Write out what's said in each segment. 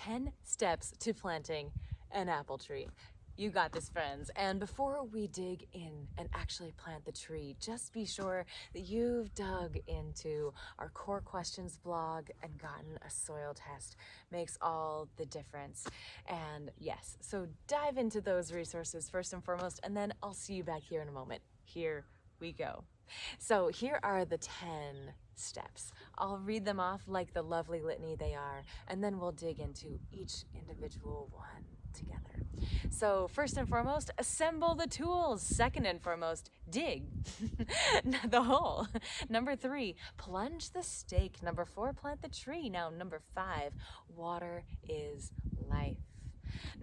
10 steps to planting an apple tree. You got this, friends. And before we dig in and actually plant the tree, just be sure that you've dug into our core questions blog and gotten a soil test. Makes all the difference. And yes, so dive into those resources first and foremost, and then I'll see you back here in a moment. Here we go. So here are the 10 steps. I'll read them off like the lovely litany they are, and then we'll dig into each individual one together. So first and foremost, assemble the tools. Second and foremost, dig the hole. Number 3, plunge the stake. Number 4, plant the tree. Now, number 5, water is life.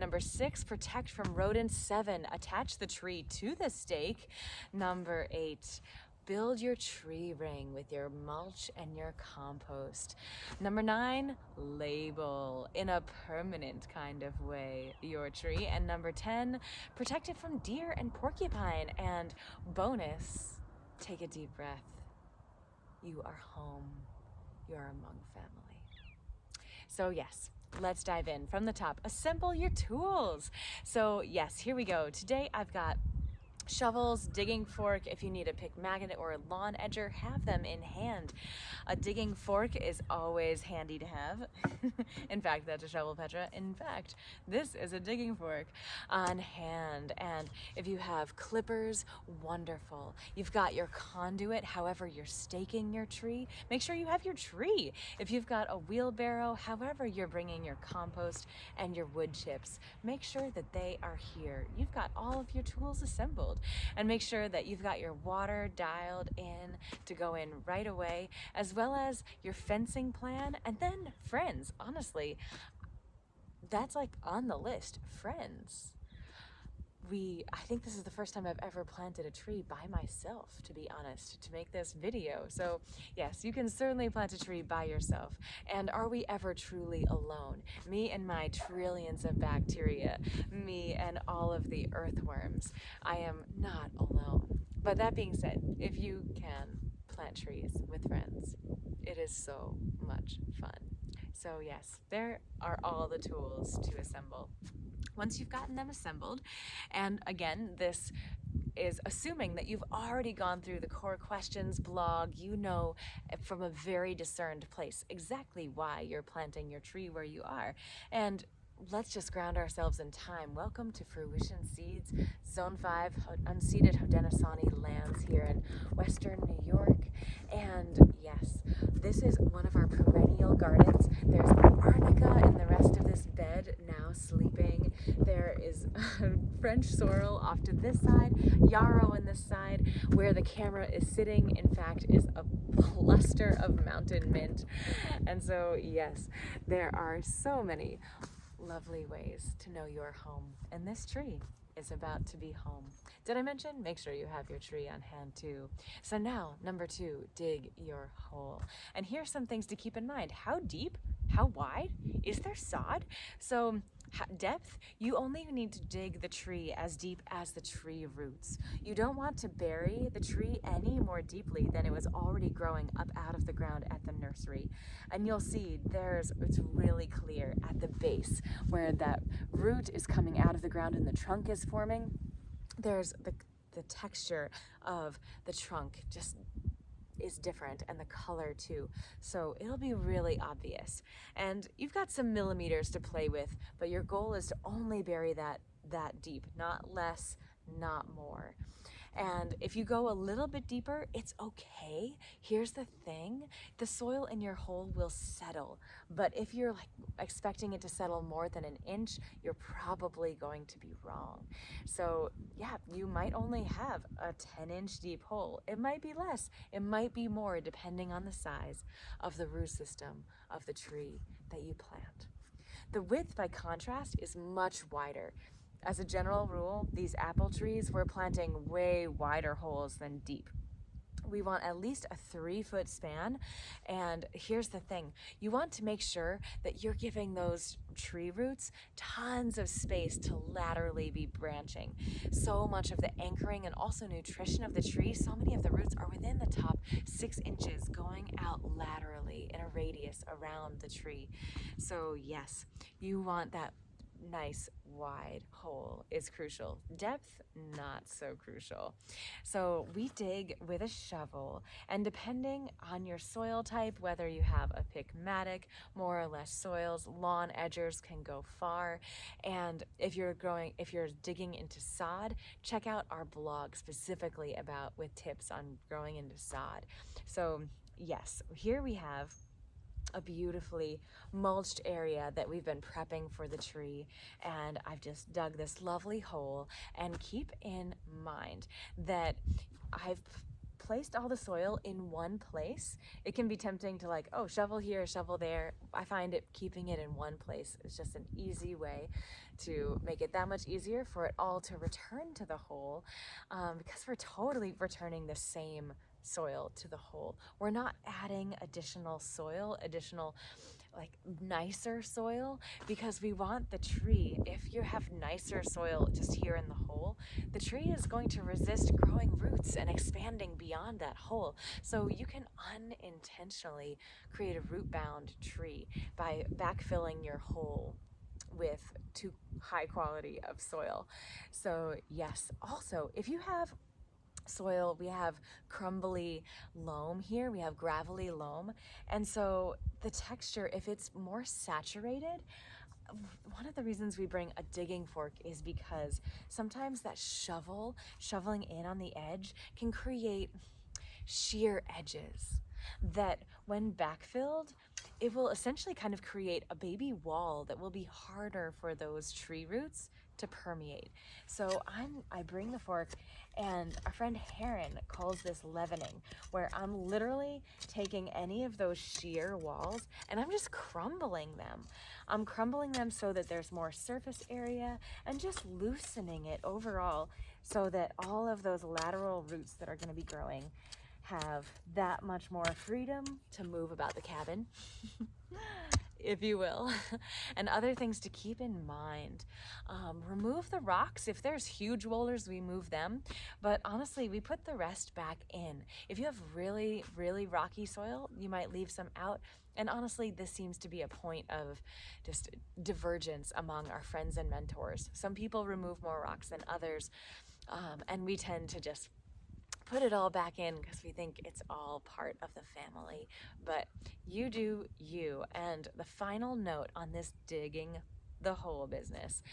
Number 6, protect from rodents. 7, attach the tree to the stake. Number 8, build your tree ring with your mulch and your compost. Number 9, label in a permanent kind of way your tree. And number 10, protect it from deer and porcupine. And bonus, take a deep breath. You are home. You're among family. So yes, let's dive in from the top. Assemble your tools. So yes, here we go. Today I've got shovels, digging fork. If you need a pick magnet or a lawn edger, have them in hand. A digging fork is always handy to have. In fact, that's a shovel, Petra. In fact, this is a digging fork on hand. And if you have clippers, wonderful. You've got your conduit, however you're staking your tree. Make sure you have your tree. If you've got a wheelbarrow, however you're bringing your compost and your wood chips, make sure that they are here. You've got all of your tools assembled. And make sure that you've got your water dialed in to go in right away, as well as your fencing plan. And then friends, honestly, that's like on the list, friends. I think this is the first time I've ever planted a tree by myself, to be honest, to make this video. So yes, you can certainly plant a tree by yourself. And are we ever truly alone? Me and my trillions of bacteria, me and all of the earthworms. I am not alone. But that being said, if you can plant trees with friends, it is so much fun. So yes, there are all the tools to assemble. Once you've gotten them assembled, and again, this is assuming that you've already gone through the core questions blog, you know from a very discerned place exactly why you're planting your tree where you are. And let's just ground ourselves in time. Welcome to Fruition Seeds, Zone 5, unceded Haudenosaunee lands here in Western New York. And yes, this is one of our perennial gardens. There's arnica in the rest of this bed now sleeping. There is French sorrel off to this side, yarrow on this side. Where the camera is sitting, in fact, is a cluster of mountain mint. And so yes, there are so many lovely ways to know you're home, and this tree is about to be home. Did I mention? Make sure you have your tree on hand too. So now, number 2, dig your hole. And here's some things to keep in mind. How deep? How wide? Is there sod? So depth, you only need to dig the tree as deep as the tree roots. You don't want to bury the tree any more deeply than it was already growing up out of the ground at the nursery. And you'll see it's really clear at the base where that root is coming out of the ground and the trunk is forming. There's the texture of the trunk just is different, and the color too. So it'll be really obvious. And you've got some millimeters to play with, but your goal is to only bury that deep, not less, not more. And if you go a little bit deeper, it's okay. Here's the thing, the soil in your hole will settle. But if you're like expecting it to settle more than an inch, you're probably going to be wrong. So yeah, you might only have a 10-inch deep hole. It might be less, it might be more, depending on the size of the root system of the tree that you plant. The width, by contrast, is much wider. As a general rule, these apple trees, we're planting way wider holes than deep. we want at least a 3-foot span. And here's the thing, you want to make sure that you're giving those tree roots tons of space to laterally be branching. So much of the anchoring and also nutrition of the tree, so many of the roots are within the top 6 inches going out laterally in a radius around the tree. So yes, you want that nice wide hole is crucial. Depth, not so crucial. So we dig with a shovel, and depending on your soil type, whether you have a pygmatic, more or less soils, lawn edgers can go far. And if you're digging into sod, check out our blog specifically with tips on growing into sod. So yes, here we have a beautifully mulched area that we've been prepping for the tree, and I've just dug this lovely hole. And keep in mind that I've placed all the soil in one place. It can be tempting to like, oh, shovel here, shovel there. I find keeping it in one place is just an easy way to make it that much easier for it all to return to the hole, because we're totally returning the same soil to the hole. We're not adding additional soil, like nicer soil, because we want the tree, if you have nicer soil just here in the hole, the tree is going to resist growing roots and expanding beyond that hole. So you can unintentionally create a root-bound tree by backfilling your hole with too high quality of soil. So yes, also, if you have soil, we have crumbly loam here, we have gravelly loam, and so the texture, if it's more saturated, one of the reasons we bring a digging fork is because sometimes that shoveling in on the edge can create shear edges that when backfilled, it will essentially kind of create a baby wall that will be harder for those tree roots to permeate. So I bring the fork, and our friend Heron calls this leavening, where I'm literally taking any of those sheer walls and I'm just crumbling them. I'm crumbling them so that there's more surface area, and just loosening it overall so that all of those lateral roots that are going to be growing have that much more freedom to move about the cabin, if you will. And other things to keep in mind. Remove the rocks. If there's huge boulders, we move them. But honestly, we put the rest back in. If you have really, really rocky soil, you might leave some out. And honestly, this seems to be a point of just divergence among our friends and mentors. Some people remove more rocks than others, and we tend to just put it all back in because we think it's all part of the family. But you do you. And the final note on this digging the hole business,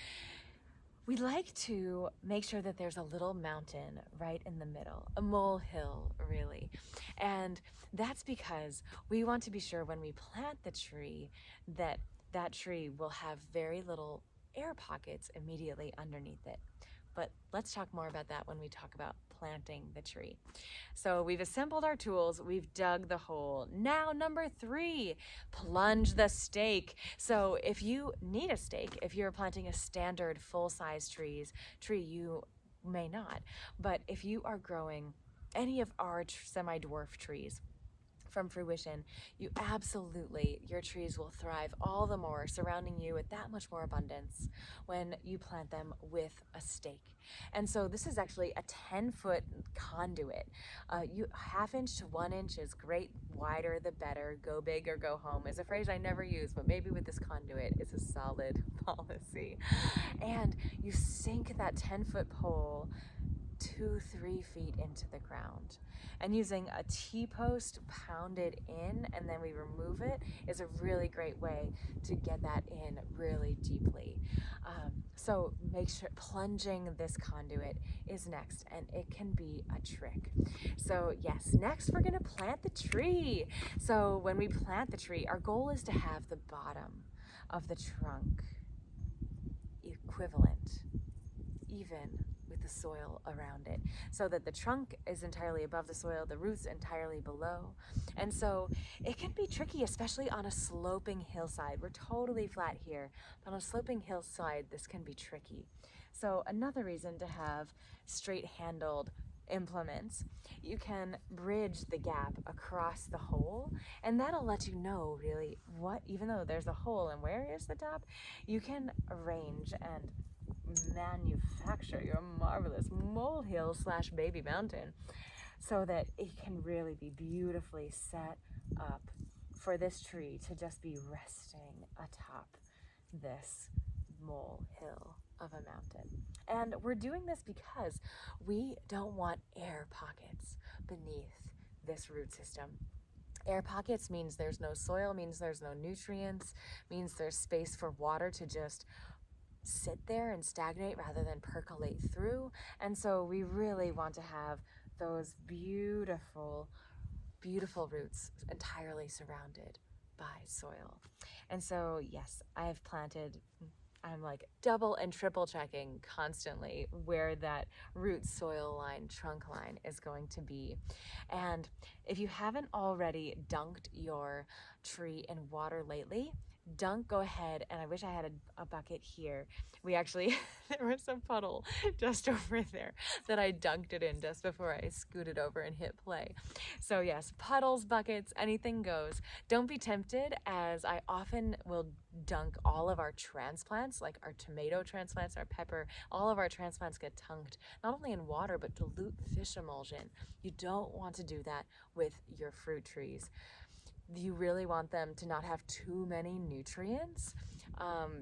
we like to make sure that there's a little mountain right in the middle, a molehill really. And that's because we want to be sure when we plant the tree that that tree will have very little air pockets immediately underneath it. But let's talk more about that when we talk about planting the tree. So we've assembled our tools, we've dug the hole. Now number 3, plunge the stake. So if you need a stake, if you're planting a standard full-size tree, you may not. But if you are growing any of our semi-dwarf trees from Fruition, your trees will thrive all the more, surrounding you with that much more abundance when you plant them with a stake. And so this is actually a 10-foot conduit. 1/2 inch to 1 inch is great. Wider the better. Go big or go home is a phrase I never use, but maybe with this conduit it's a solid policy. And you sink that 10-foot pole 2-3 feet into the ground, and using a T-post pounded in and then we remove it is a really great way to get that in really deeply. So make sure plunging this conduit is next, and it can be a trick. So yes, next we're gonna plant the tree. So when we plant the tree, our goal is to have the bottom of the trunk equivalent, even with the soil around it, so that the trunk is entirely above the soil, the roots entirely below. And so it can be tricky, especially on a sloping hillside. We're totally flat here, but on a sloping hillside, this can be tricky. So another reason to have straight-handled implements, you can bridge the gap across the hole, and that'll let you know really what, even though there's a hole and where is the top, you can arrange and manufacture your marvelous molehill slash baby mountain so that it can really be beautifully set up for this tree to just be resting atop this molehill of a mountain. And we're doing this because we don't want air pockets beneath this root system. Air pockets means there's no soil, means there's no nutrients, means there's space for water to just sit there and stagnate rather than percolate through. And so we really want to have those beautiful, beautiful roots entirely surrounded by soil. And so, yes, I've planted, I'm like double and triple checking constantly where that root soil line, trunk line is going to be. And if you haven't already dunked your tree in water lately, go ahead, and I wish I had a bucket here. We actually, there was a puddle just over there that I dunked it in just before I scooted over and hit play. So yes, puddles, buckets, anything goes. Don't be tempted, as I often will dunk all of our transplants, like our tomato transplants, our pepper, all of our transplants get dunked not only in water, but dilute fish emulsion. You don't want to do that with your fruit trees. You really want them to not have too many nutrients.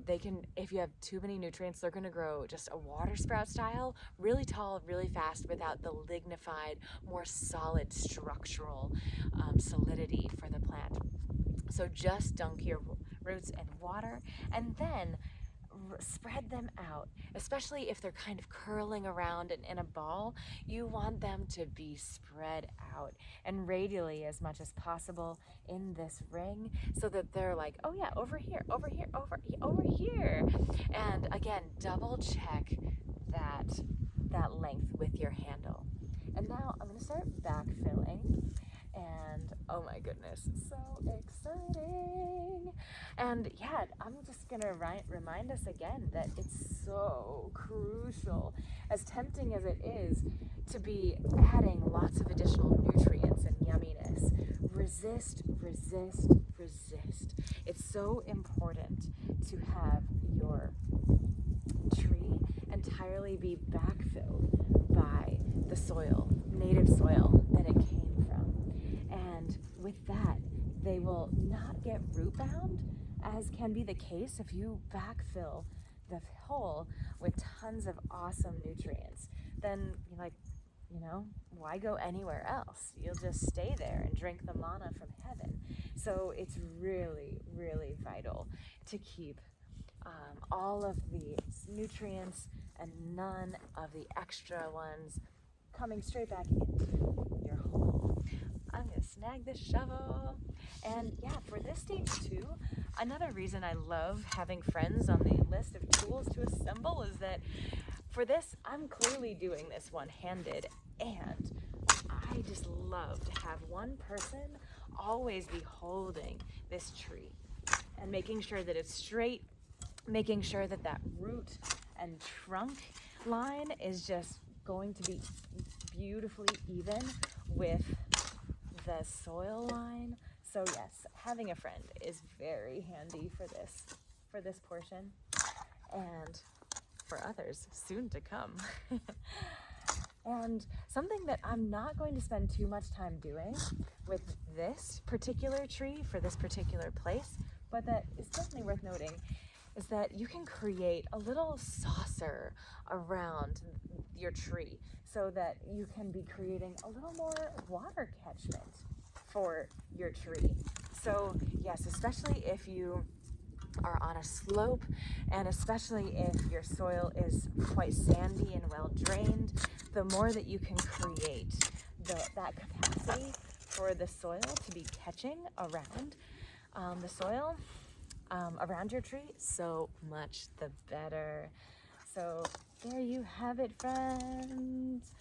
They can, if you have too many nutrients, they're going to grow just a water sprout style, really tall, really fast, without the lignified, more solid structural solidity for the plant. So just dunk your roots in water, and then spread them out, especially if they're kind of curling around in a ball. You want them to be spread out and radially as much as possible in this ring, so that they're like, oh yeah, over here, over here, over here. And again, double check that length with your handle. And now I'm going to start backfilling. And oh my goodness, so exciting. And yeah, I'm just gonna remind us again that it's so crucial, as tempting as it is to be adding lots of additional nutrients and yumminess. Resist, resist, resist. It's so important to have your tree entirely be backfilled by the soil, native soil that it came from. And with that, they will not get root bound, as can be the case if you backfill the hole with tons of awesome nutrients. Then you're like, why go anywhere else? You'll just stay there and drink the manna from heaven. So it's really, really vital to keep all of the nutrients and none of the extra ones coming straight back into your hole. I'm gonna snag this shovel. And yeah, for this stage 2, another reason I love having friends on the list of tools to assemble is that for this, I'm clearly doing this one-handed, and I just love to have one person always be holding this tree and making sure that it's straight, making sure that that root and trunk line is just going to be beautifully even with the soil line. So yes, having a friend is very handy for this portion, and for others soon to come. And something that I'm not going to spend too much time doing with this particular tree for this particular place, but that is definitely worth noting, is that you can create a little saucer around your tree so that you can be creating a little more water catchment for your tree. So yes, especially if you are on a slope, and especially if your soil is quite sandy and well drained, the more that you can create that capacity for the soil to be catching around the soil around your tree, so much the better. So there you have it, friends.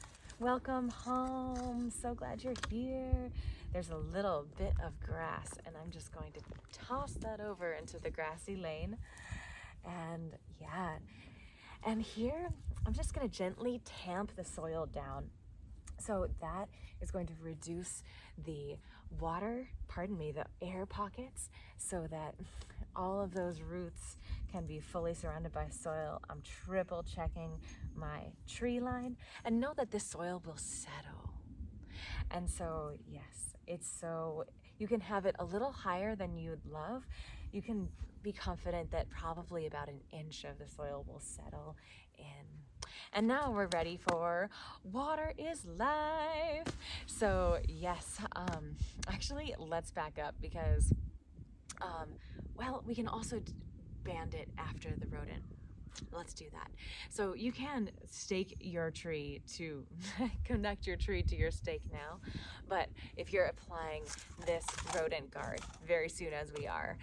Welcome home. So glad you're here. There's a little bit of grass, and I'm just going to toss that over into the grassy lane. And yeah, and here I'm just going to gently tamp the soil down So that is going to reduce the the air pockets, so that all of those roots can be fully surrounded by soil. I'm triple checking my tree line, and know that this soil will settle. And so, yes, you can have it a little higher than you'd love. You can be confident that probably about an inch of the soil will settle in. And now we're ready for Water is Life. So yes, actually, let's back up because, we can also band it after the rodent. Let's do that. So you can stake your tree to connect your tree to your stake now, but if you're applying this rodent guard very soon as we are,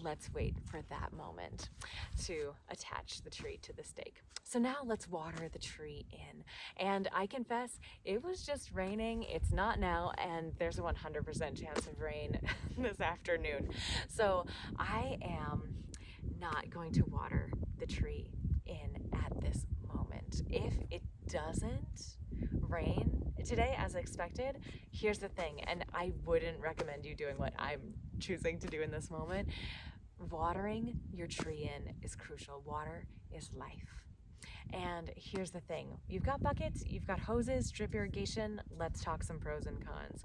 let's wait for that moment to attach the tree to the stake. So now let's water the tree in. And I confess, it was just raining. It's not now, and there's a 100% chance of rain this afternoon. So I am not going to water the tree in at this moment. If it doesn't rain today as expected, here's the thing, and I wouldn't recommend you doing what I'm choosing to do in this moment. Watering your tree in is crucial. Water is life. And here's the thing, you've got buckets, you've got hoses, drip irrigation. Let's talk some pros and cons.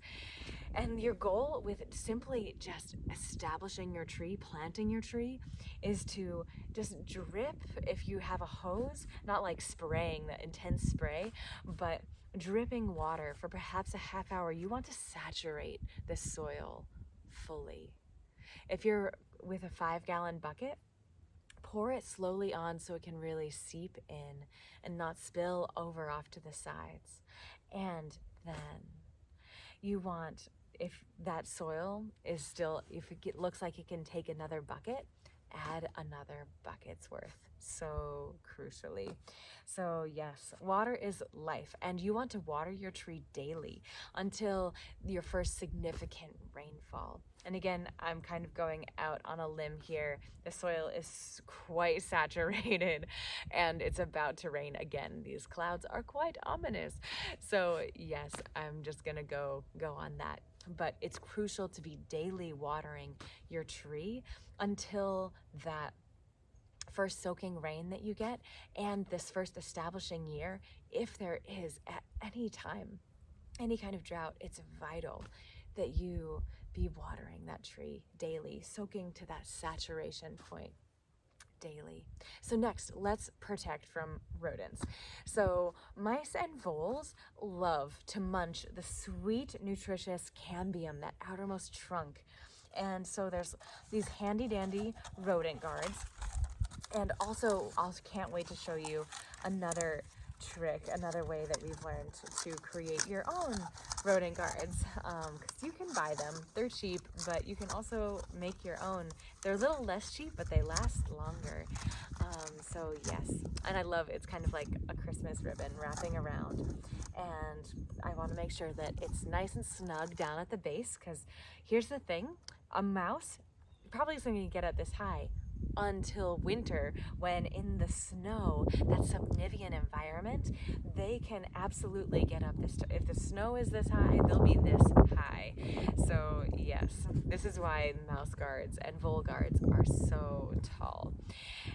And your goal with simply just establishing your tree, planting your tree, is to just drip if you have a hose, not like spraying, that intense spray, but dripping water for perhaps a half hour. You want to saturate the soil fully. If you're with a 5-gallon bucket, pour it slowly on so it can really seep in and not spill over off to the sides. And then you want, if that soil is still, if it looks like it can take another bucket, add another bucket's worth, so crucially. So yes, water is life, and you want to water your tree daily until your first significant rainfall. And again, I'm kind of going out on a limb here. The soil is quite saturated and it's about to rain again. These clouds are quite ominous. So yes, I'm just gonna go on that. But it's crucial to be daily watering your tree until that first soaking rain that you get, and this first establishing year. If there is at any time any kind of drought, it's vital that you be watering that tree daily, soaking to that saturation point daily. So next, let's protect from rodents. So mice and voles love to munch the sweet, nutritious cambium, that outermost trunk. And so there's these handy dandy rodent guards. And also, I can't wait to show you another trick, another way that we've learned to create your own rodent guards, because you can buy them. They're cheap, but you can also make your own. They're a little less cheap, but they last longer. So yes, and I love, it's kind of like a Christmas ribbon wrapping around, and I want to make sure that it's nice and snug down at the base, because here's the thing, a mouse probably isn't going to get up this high until winter, when in the snow, that subnivean environment, they can absolutely get up this, if the snow is this high, they'll be this high. So yes, this is why mouse guards and vole guards are so tall.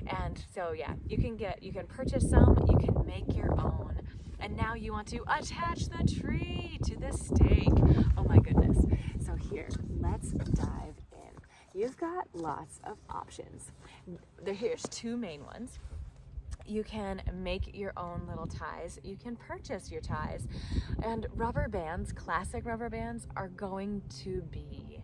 And so yeah, you can purchase some, you can make your own. And now you want to attach the tree to the stake. Oh my goodness. So here, let's dive in. You've got lots of options. Here's two main ones. You can make your own little ties. You can purchase your ties. And rubber bands, classic rubber bands, are going to be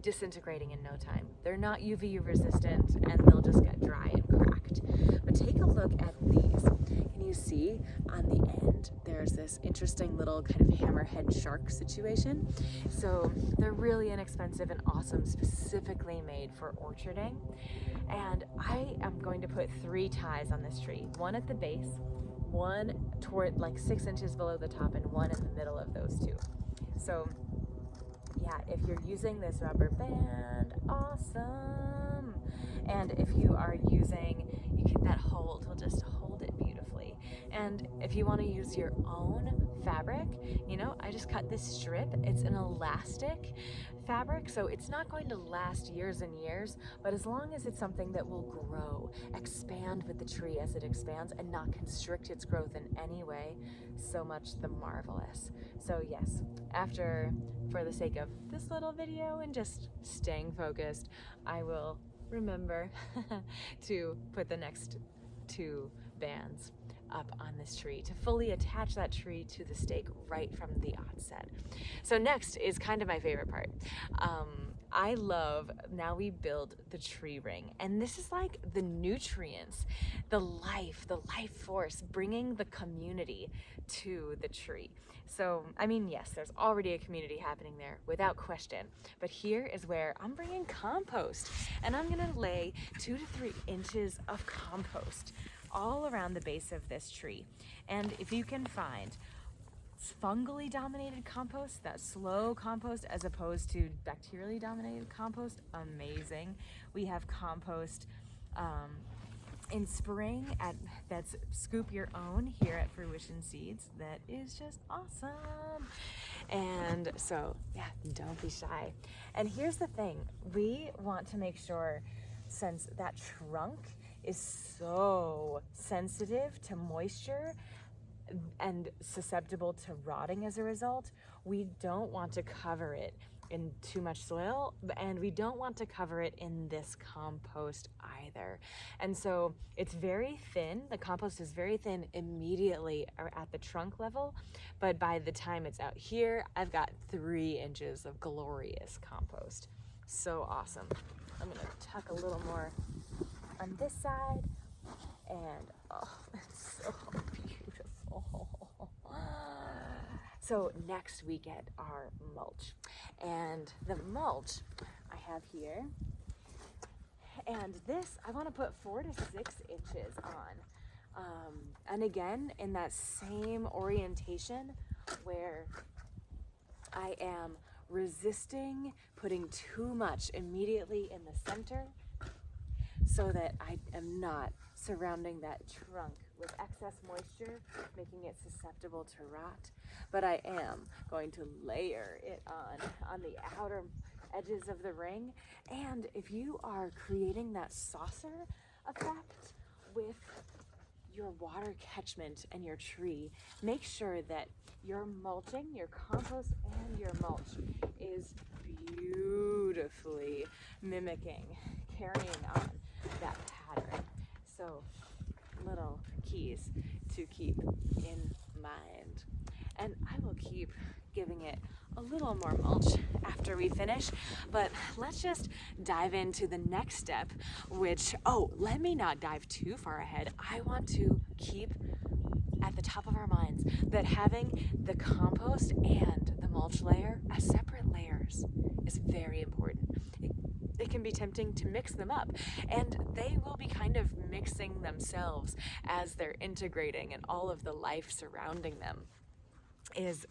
disintegrating in no time. They're not UV resistant, and they'll just get dry and cracked. But take a look at these. Can you see on the end there's this interesting little kind of hammerhead shark situation? So they're really inexpensive and awesome, specifically made for orcharding. And I am going to put 3 ties on this tree, one at the base, one toward like 6 inches below the top, and one in the middle of those 2. So yeah, if you're using this rubber band, awesome. And if you are using, that hold will just hold it beautifully. And if you want to use your own fabric, you know, I just cut this strip. It's an elastic fabric, so it's not going to last years and years, but as long as it's something that will grow, expand with the tree as it expands, and not constrict its growth in any way, so much the marvelous. So yes, after, for the sake of this little video and just staying focused, I will remember to put the next 2 bands up on this tree to fully attach that tree to the stake right from the onset. So next is kind of my favorite part. I love, now we build the tree ring, and this is like the nutrients, the life force, bringing the community to the tree. So, I mean, yes, there's already a community happening there without question, but here is where I'm bringing compost, and I'm gonna lay 2 to 3 inches of compost all around the base of this tree. And if you can find fungally dominated compost, that slow compost, as opposed to bacterially dominated compost, amazing. We have compost in spring that's Scoop Your Own here at Fruition Seeds. That is just awesome. And so yeah, don't be shy. And here's the thing, we want to make sure, since that trunk is so sensitive to moisture and susceptible to rotting as a result, we don't want to cover it in too much soil, and we don't want to cover it in this compost either. And so it's very thin, the compost is very thin immediately at the trunk level, but by the time it's out here, I've got 3 inches of glorious compost. So awesome. I'm gonna tuck a little more on this side, and oh, it's so beautiful. So next we get our mulch, and the mulch I have here, and this I want to put 4 to 6 inches on, and again in that same orientation where I am resisting putting too much immediately in the center, so that I am not surrounding that trunk with excess moisture, making it susceptible to rot, but I am going to layer it on the outer edges of the ring. And if you are creating that saucer effect with your water catchment and your tree, make sure that your mulching, your compost and your mulch is beautifully mimicking, carrying on that pattern. So little keys to keep in mind. And I will keep giving it a little more mulch after we finish, but let's just dive into the next step, which, oh, let me not dive too far ahead. I want to keep at the top of our minds that having the compost and the mulch layer as separate layers is very important. It can be tempting to mix them up, and they will be kind of mixing themselves as they're integrating, and all of the life surrounding them is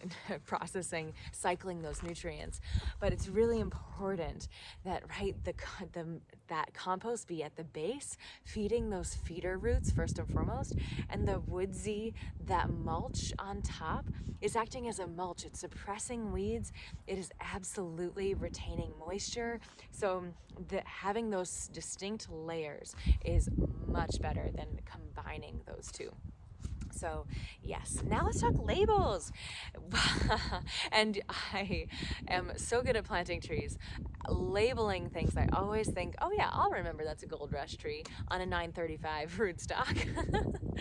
processing, cycling those nutrients. But it's really important that, right, that compost be at the base, feeding those feeder roots first and foremost, and the woodsy, that mulch on top is acting as a mulch. It's suppressing weeds. It is absolutely retaining moisture. So having those distinct layers is much better than combining those two. So yes, now let's talk labels. And I am so good at planting trees. Labeling things, I always think, oh yeah, I'll remember that's a gold rush tree on a 935 rootstock.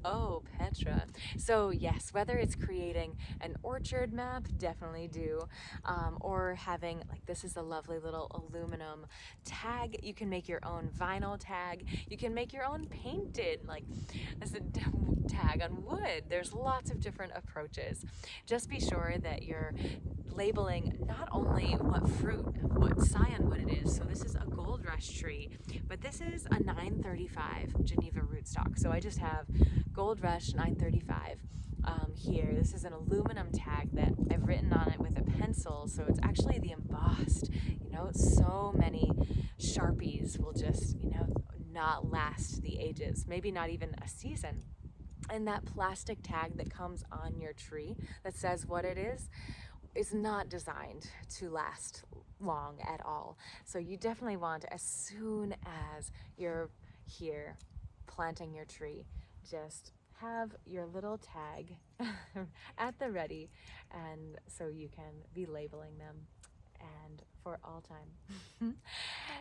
Oh, Petra. So yes, whether it's creating an orchard map, definitely do, or having, like, this is a lovely little aluminum tag. You can make your own vinyl tag. You can make your own painted, like, as a tag on wood. There's lots of different approaches. Just be sure that you're labeling not only what fruit, what scion wood it is. So this is a gold rush tree, but this is a 935 Geneva rootstock. So I just have gold rush 935 here. This is an aluminum tag that I've written on it with a pencil. So it's actually the embossed, so many Sharpies will just, not last the ages, maybe not even a season. And that plastic tag that comes on your tree that says what it is not designed to last long at all. So you definitely want, as soon as you're here planting your tree, just have your little tag at the ready, and so you can be labeling them and for all time.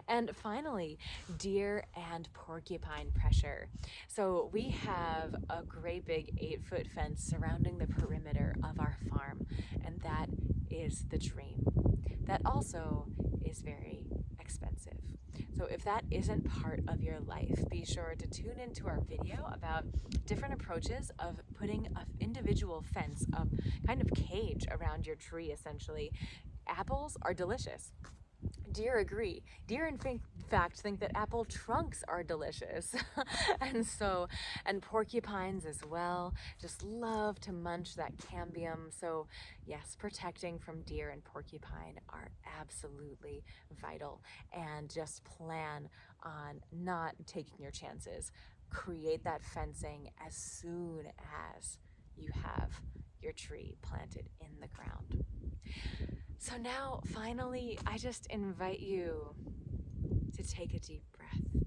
And finally, deer and porcupine pressure. So we have a great big 8-foot fence surrounding the perimeter of our farm, and that is the dream. That also is very expensive. So if that isn't part of your life, be sure to tune into our video about different approaches of putting an individual fence, a kind of cage around your tree essentially. Apples are delicious. Deer agree. Deer, in fact, think that apple trunks are delicious. And porcupines as well, just love to munch that cambium. So yes, protecting from deer and porcupine are absolutely vital. And just plan on not taking your chances. Create that fencing as soon as you have your tree planted in the ground. So now, finally, I just invite you to take a deep breath.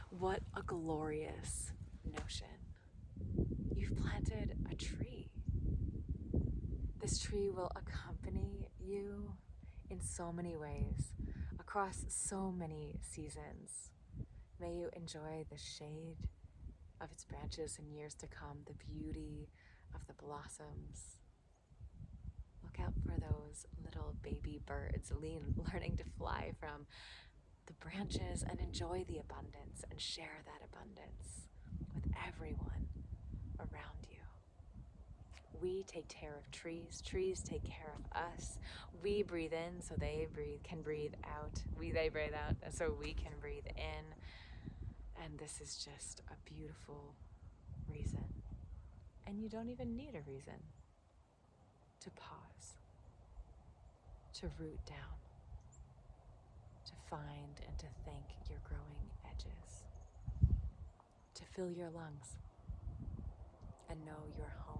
What a glorious notion. You've planted a tree. This tree will accompany you in so many ways, across so many seasons. May you enjoy the shade of its branches in years to come, the beauty of the blossoms. Look out for those little baby birds learning to fly from the branches, and enjoy the abundance and share that abundance with everyone around you. We take care of trees. Trees take care of us. We breathe in so they can breathe out. They breathe out so we can breathe in. And this is just a beautiful reason. And you don't even need a reason to pause, to root down, to find and to thank your growing edges, to fill your lungs and know you're home.